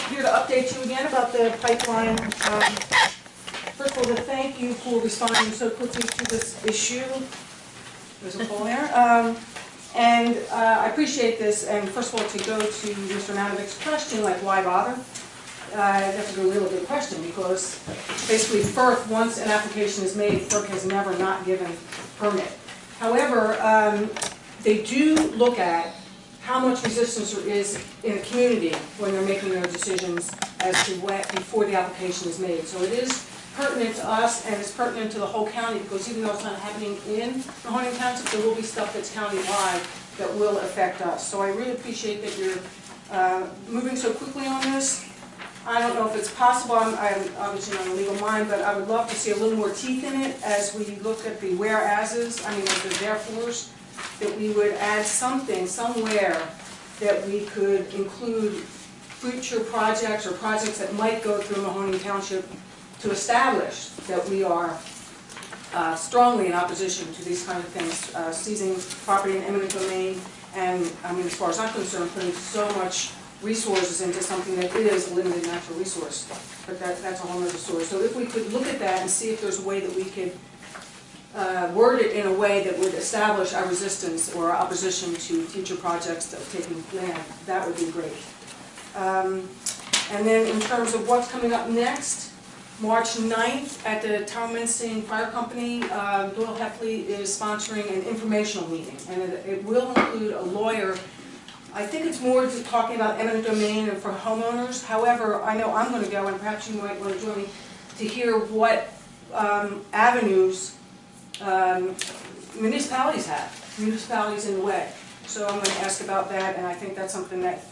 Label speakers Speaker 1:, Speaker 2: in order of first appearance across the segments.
Speaker 1: here to update you again about the pipeline. First of all, to thank you for responding so quickly to this issue. There's a poll there. I appreciate this, and first of all, to go to Mr. Nanovik's question, like, why bother? That's a really good question, because basically FERC, once an application is made, FERC has never not given permit. However, they do look at how much resistance there is in a community when they're making their decisions as to what, before the application is made. So it is pertinent to us, and it's pertinent to the whole county, because even though it's not happening in Mahoning Township, there will be stuff that's county-wide that will affect us. So I really appreciate that you're moving so quickly on this. I don't know if it's possible, I'm obviously not a legal mind, but I would love to see a little more teeth in it as we look at the whereases, the therefores, that we would add something, somewhere, that we could include future projects or projects that might go through Mahoning Township to establish that we are strongly in opposition to these kind of things, seizing property in eminent domain, and as far as I'm concerned, putting so much resources into something that is a limited natural resource. But that's a whole other story. So if we could look at that and see if there's a way that we could word it in a way that would establish our resistance or our opposition to future projects that are taking land, that would be great. And then in terms of what's coming up next, March 9th at the Townsend Fire Company, Doyle Heffley is sponsoring an informational meeting, and it will include a lawyer. I think it's more to talking about eminent domain and for homeowners. However, I know I'm going to go, and perhaps you might want to join me, to hear what avenues municipalities have, municipalities in the way. So I'm going to ask about that, and I think that's something that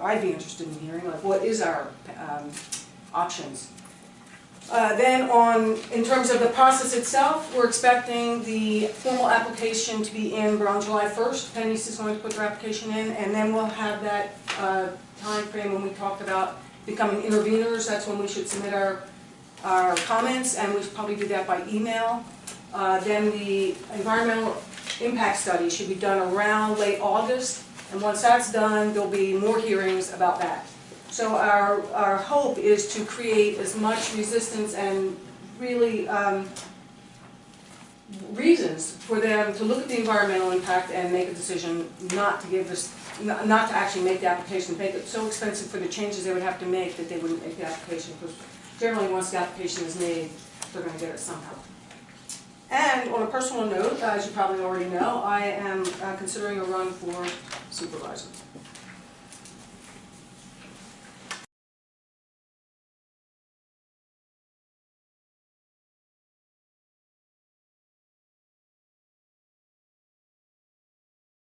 Speaker 1: I'd be interested in hearing, like what is our options. Then in terms of the process itself, we're expecting the formal application to be in around July 1st. Penny's is going to put their application in, and then we'll have that time frame when we talked about becoming interveners. That's when we should submit our comments, and we should probably do that by email. Then the environmental impact study should be done around late August, and once that's done, there'll be more hearings about that. So our hope is to create as much resistance and really reasons for them to look at the environmental impact and make a decision not to give this, not to actually make the application, make it so expensive for the changes they would have to make that they wouldn't make the application, because generally once the application is made, they're going to get it somehow. And on a personal note, as you probably already know, I am considering a run for supervisor.